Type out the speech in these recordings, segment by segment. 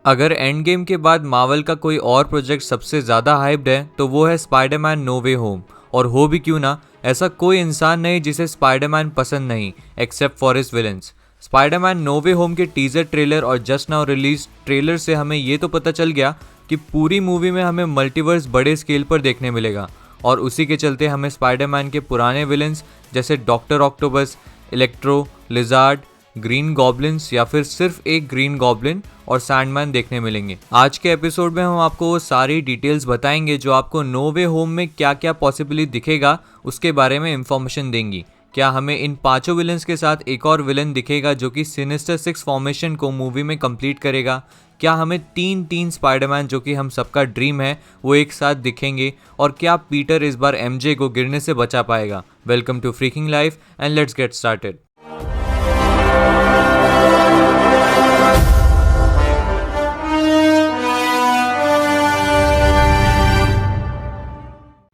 अगर end game के बाद मार्वल का कोई और प्रोजेक्ट सबसे ज़्यादा हाइप्ड है तो वो है स्पाइडरमैन नो वे होम। और हो भी क्यों ना, ऐसा कोई इंसान नहीं जिसे स्पाइडरमैन पसंद नहीं except for his villains. Spiderman no way home के टीजर ट्रेलर और जस्ट नाउ रिलीज ट्रेलर से हमें ये तो पता चल गया कि पूरी मूवी में हमें मल्टीवर्स बड़े स्केल पर देखने मिलेगा। और उसी के चलते हमें स्पाइडरमैन के पुराने विलन्स जैसे doctor octopus, electro, lizard, green goblins या फिर सिर्फ एक ग्रीन गॉब्लिन और सैंडमैन देखने मिलेंगे। आज के एपिसोड में हम आपको वो सारी डिटेल्स बताएंगे जो आपको नो वे होम में क्या क्या पॉसिबली दिखेगा उसके बारे में इंफॉर्मेशन देंगी। क्या हमें इन पांचों विलन्स के साथ एक और विलन दिखेगा जो कि सिनिस्टर सिक्स फॉर्मेशन को मूवी में कंप्लीट करेगा? क्या हमें तीन स्पाइडरमैन जो कि हम सबका ड्रीम है वो एक साथ दिखेंगे? और क्या पीटर इस बार एमजे को गिरने से बचा पाएगा? Welcome to freaking life and let's get started.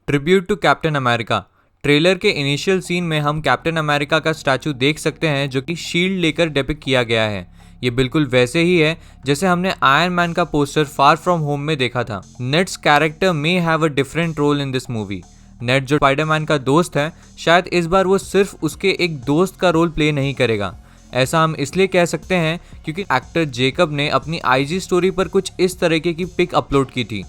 Tribute to Captain America. Trailer के इनिशियल सीन में हम कैप्टन अमेरिका का स्टैचू देख सकते हैं जो कि शील्ड लेकर डिपिक्ट किया गया है। ये बिल्कुल वैसे ही है जैसे हमने आयरन मैन का पोस्टर फार फ्रॉम होम में देखा था। Ned's character may have a different role in this movie. Ned जो स्पाइडरमैन का दोस्त है, शायद इस बार वो सिर्फ उसके एक दोस्त का रोल प्ले नहीं करेगा। ऐसा हम इसलिए कह सकते हैं क्योंकि एक्टर जेकब ने अपनी आईजी स्टोरी पर कुछ इस तरीके की पिक अपलोड की थी।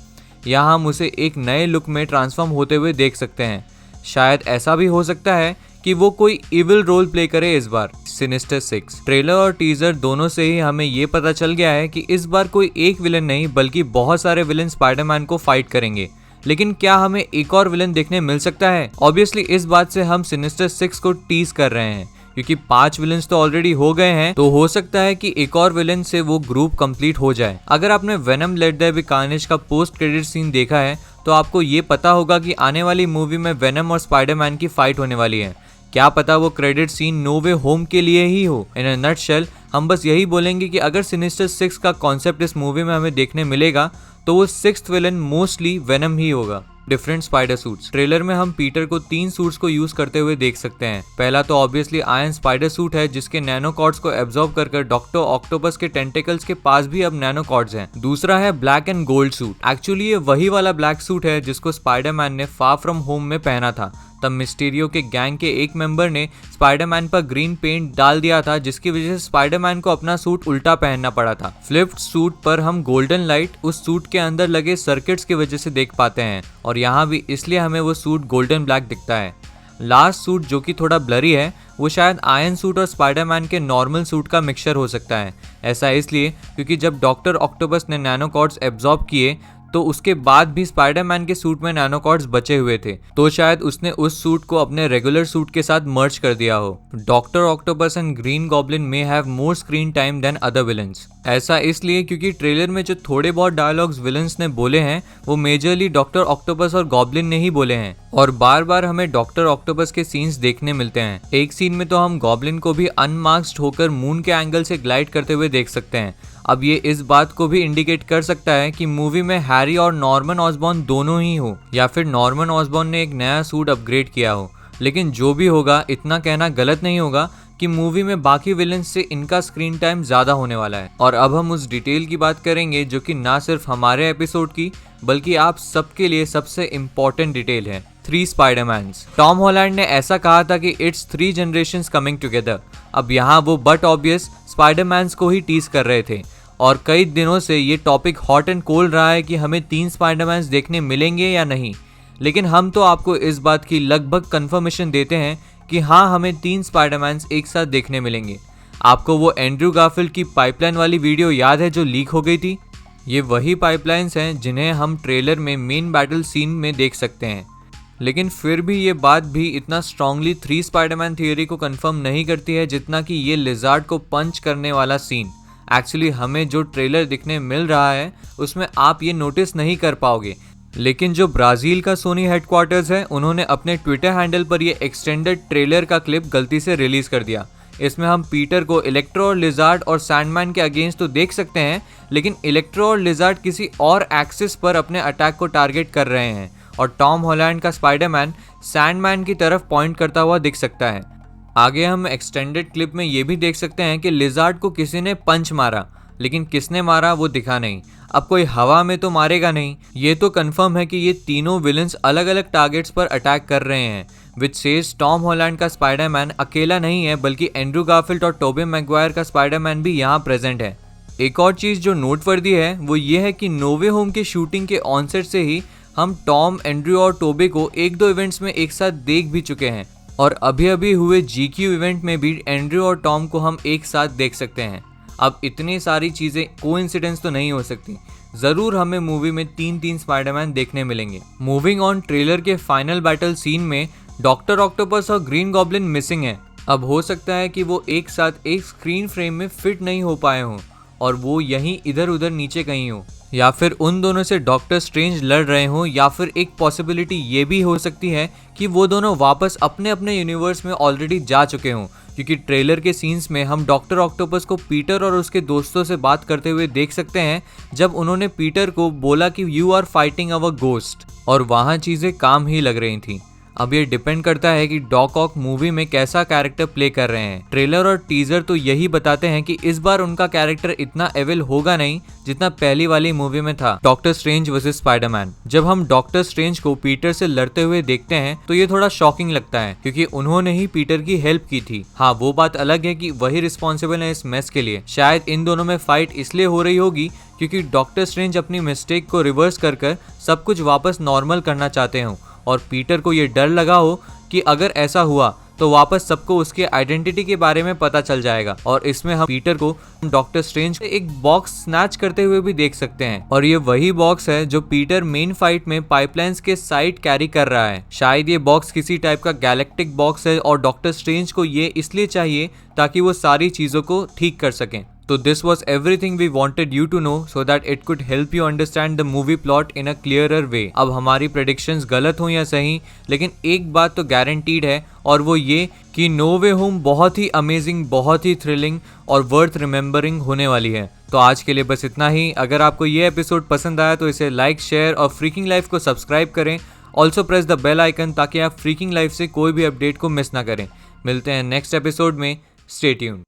यहाँ हम उसे एक नए लुक में ट्रांसफॉर्म होते हुए देख सकते हैं। शायद ऐसा भी हो सकता है कि वो कोई इविल रोल प्ले करे इस बार। सिनिस्टर सिक्स ट्रेलर और टीजर दोनों से ही हमें ये पता चल गया है कि इस बार कोई एक विलन नहीं बल्कि बहुत सारे विलन स्पाइडरमैन को फाइट करेंगे। लेकिन क्या हमें एक और विलन देखने मिल सकता है? ऑब्वियसली इस बात से हम सिनिस्टर सिक्स को टीज कर रहे हैं क्योंकि 5 विलन्स तो ऑलरेडी हो गए हैं, तो हो सकता है कि एक और विलन से वो ग्रुप कंप्लीट हो जाए। अगर आपने Venom let there be Carnage का पोस्ट क्रेडिट सीन देखा है तो आपको ये पता होगा कि आने वाली मूवी में वेनम और स्पाइडरमैन की फाइट होने वाली है। क्या पता वो credit seen no way home के लिए ही हो। इन अ नटशेल हम बस यही बोलेंगे कि अगर सिनिस्टर सिक्स का कॉन्सेप्ट इस मूवी में हमें देखने मिलेगा तो वो सिक्स्थ विलन मोस्टली वेनम ही होगा। Different spider suits. ट्रेलर में हम पीटर को 3 सूट्स को यूज करते हुए देख सकते हैं। पहला तो ऑब्वियसली आयरन स्पाइडर सूट है जिसके नैनो कॉर्ड्स को एब्जॉर्ब कर डॉक्टर ऑक्टोपस के टेंटिकल्स के पास भी अब नैनो कॉर्ड्स हैं। दूसरा है black and gold suit. Actually ये वही वाला ब्लैक सूट है जिसको स्पाइडरमैन ने फार फ्रॉम होम में पहना था। तब मिस्टीरियो के गैंग के एक मेंबर ने स्पाइडरमैन पर ग्रीन पेंट डाल दिया था जिसकी वजह से स्पाइडरमैन को अपना सूट उल्टा पहनना पड़ा था। फ्लिप्ड सूट पर हम गोल्डन लाइट उस सूट के अंदर लगे सर्किट्स की वजह से देख पाते हैं और यहाँ भी इसलिए हमें वो सूट गोल्डन ब्लैक दिखता है। लास्ट सूट जो कि थोड़ा ब्लरी है वो शायद आयरन सूट और स्पाइडरमैन के नॉर्मल सूट का मिक्सचर हो सकता है। ऐसा इसलिए क्योंकि जब डॉक्टर ऑक्टोपस ने नैनो कॉर्ड्स एब्जॉर्ब किए तो उसके बाद भी स्पाइडरमैन के सूट में नैनो कॉर्ड्स बचे हुए थे, तो शायद उसने उस सूट को अपने रेगुलर सूट के साथ मर्ज कर दिया हो। Doctor Octopus and Green Goblin may have more screen time than other villains. ऐसा इसलिए क्योंकि ट्रेलर में जो थोड़े बहुत डायलॉग्स विलन्स ने बोले हैं वो मेजरली डॉक्टर ऑक्टोपस और गॉब्लिन ने ही बोले हैं और बार बार हमें डॉक्टर ऑक्टोपस के सीन्स देखने मिलते हैं। एक सीन में तो हम गॉब्लिन को भी अनमास्क्ड होकर मून के एंगल से ग्लाइड करते हुए देख सकते हैं। अब ये इस बात को भी इंडिकेट कर सकता है कि मूवी में हैरी और नॉर्मन ऑसबॉर्न दोनों ही हो या फिर नॉर्मन ऑसबॉर्न ने एक नया सूट अपग्रेड किया हो। लेकिन जो भी होगा, इतना कहना गलत नहीं होगा कि मूवी में बाकी विलन्स से इनका स्क्रीन टाइम ज्यादा होने वाला है। और अब हम उस डिटेल की बात करेंगे जो कि ना सिर्फ हमारे एपिसोड की बल्कि आप सबके लिए सबसे इम्पोर्टेंट डिटेल है। 3 स्पाइडरमैन्स। टॉम हॉलैंड ने ऐसा कहा था कि इट्स 3 जनरेशंस कमिंग टुगेदर। अब यहाँ वो बट ऑब्वियस स्पाइडरमैन्स को ही टीज कर रहे थे और कई दिनों से ये टॉपिक हॉट एंड कोल्ड रहा है कि हमें 3 स्पाइडरमैन्स देखने मिलेंगे या नहीं। लेकिन हम तो आपको इस बात की लगभग कंफर्मेशन देते हैं कि हाँ, हमें 3 स्पाइडरमैन्स एक साथ देखने मिलेंगे। आपको वो एंड्रू गारफील्ड की पाइपलाइन वाली वीडियो याद है जो लीक हो गई थी? ये वही पाइपलाइंस हैं जिन्हें हम ट्रेलर में मेन बैटल सीन में देख सकते हैं। लेकिन फिर भी ये बात भी इतना स्ट्रांगली 3 स्पाइडरमैन थियरी को कंफर्म नहीं करती है जितना कि ये लिजार्ड को पंच करने वाला सीन। एक्चुअली हमें जो ट्रेलर दिखने मिल रहा है उसमें आप ये नोटिस नहीं कर पाओगे, लेकिन जो ब्राज़ील का सोनी हेडक्वार्टर्स है उन्होंने अपने ट्विटर हैंडल पर ये एक्सटेंडेड ट्रेलर का क्लिप गलती से रिलीज कर दिया। इसमें हम पीटर को इलेक्ट्रो और लिजार्ड और सैंडमैन के अगेंस्ट तो देख सकते हैं, लेकिन इलेक्ट्रो और लिजार्ड किसी और एक्सिस पर अपने अटैक को टारगेट कर रहे हैं और टॉम हॉलैंड का स्पाइडरमैन सैंडमैन की तरफ पॉइंट करता हुआ दिख सकता है। आगे हम एक्सटेंडेड क्लिप में ये भी देख सकते हैं कि लिजार्ड को किसी ने पंच मारा। लेकिन किसने मारा वो दिखा नहीं। अब कोई हवा में तो मारेगा नहीं। ये तो कंफर्म है कि ये तीनों विलन्स अलग अलग टारगेट्स पर अटैक कर रहे हैं, विच सेज टॉम हॉलैंड का स्पाइडरमैन अकेला नहीं है, बल्कि एंड्रू गारफील्ड और टोबी मैगवायर का स्पाइडरमैन भी यहाँ प्रेजेंट है। एक और चीज़ जो नोटवर्दी है वो ये है कि नो वे होम के शूटिंग के ऑनसेट से ही हम टॉम, एंड्रू और टोबी को एक दो इवेंट्स में एक साथ देख भी चुके हैं, और अभी अभी हुए GQ इवेंट में भी एंड्रू और टॉम को हम एक साथ देख सकते हैं। अब इतनी सारी चीज़ें कोइंसिडेंस तो नहीं हो सकती, ज़रूर हमें मूवी में 3 स्पाइडरमैन देखने मिलेंगे। मूविंग ऑन, ट्रेलर के फाइनल बैटल सीन में डॉक्टर ऑक्टोपस और ग्रीन गॉब्लिन मिसिंग है। अब हो सकता है कि वो एक साथ एक स्क्रीन फ्रेम में फिट नहीं हो पाए हों और वो यहीं इधर उधर नीचे कहीं हो, या फिर उन दोनों से डॉक्टर स्ट्रेंज लड़ रहे हों, या फिर एक पॉसिबिलिटी ये भी हो सकती है कि वो दोनों वापस अपने अपने यूनिवर्स में ऑलरेडी जा चुके हों, क्योंकि ट्रेलर के सीन्स में हम डॉक्टर ऑक्टोपस को पीटर और उसके दोस्तों से बात करते हुए देख सकते हैं, जब उन्होंने पीटर को बोला कि you are fighting our ghost, और वहाँ चीज़ें काम ही लग रही थी। अब ये डिपेंड करता है कि डॉक ऑक मूवी में कैसा कैरेक्टर प्ले कर रहे हैं। ट्रेलर और टीजर तो यही बताते हैं कि इस बार उनका कैरेक्टर इतना एविल होगा नहीं जितना पहली वाली मूवी में था, डॉक्टर स्ट्रेंज वर्सेस स्पाइडरमैन। जब हम डॉक्टर स्ट्रेंज को पीटर से लड़ते हुए देखते हैं तो ये थोड़ा शॉकिंग लगता है, क्योंकि उन्होंने ही पीटर की हेल्प की थी। हाँ, वो बात अलग है कि वही रिस्पॉन्सिबल है इस मेस के लिए। शायद इन दोनों में फाइट इसलिए हो रही होगी क्योंकि डॉक्टर स्ट्रेंज अपनी मिस्टेक को रिवर्स कर सब कुछ वापस नॉर्मल करना चाहते हो, और पीटर को ये डर लगा हो कि अगर ऐसा हुआ तो वापस सबको उसके आइडेंटिटी के बारे में पता चल जाएगा। और इसमें हम पीटर को डॉक्टर स्ट्रेंज एक बॉक्स स्नैच करते हुए भी देख सकते हैं, और ये वही बॉक्स है जो पीटर मेन फाइट में पाइपलाइंस के साइड कैरी कर रहा है। शायद ये बॉक्स किसी टाइप का गैलेक्टिक बॉक्स है और डॉक्टर स्ट्रेंज को ये इसलिए चाहिए ताकि वो सारी चीजों को ठीक कर सकें। तो this was everything we wanted you to know so that it could help you understand the movie plot in a clearer way। अब हमारी predictions गलत हो या सही, लेकिन एक बात तो guaranteed है, और वो ये कि नो वे होम बहुत ही अमेजिंग, बहुत ही थ्रिलिंग और वर्थ रिमेंबरिंग होने वाली है। तो आज के लिए बस इतना ही। अगर आपको ये एपिसोड पसंद आया तो इसे लाइक, शेयर और फ्रीकिंग लाइफ को सब्सक्राइब करें। Also press the bell icon ताकि आप फ्रीकिंग लाइफ से कोई भी अपडेट को मिस ना करें। मिलते हैं नेक्स्ट एपिसोड में। Stay tuned.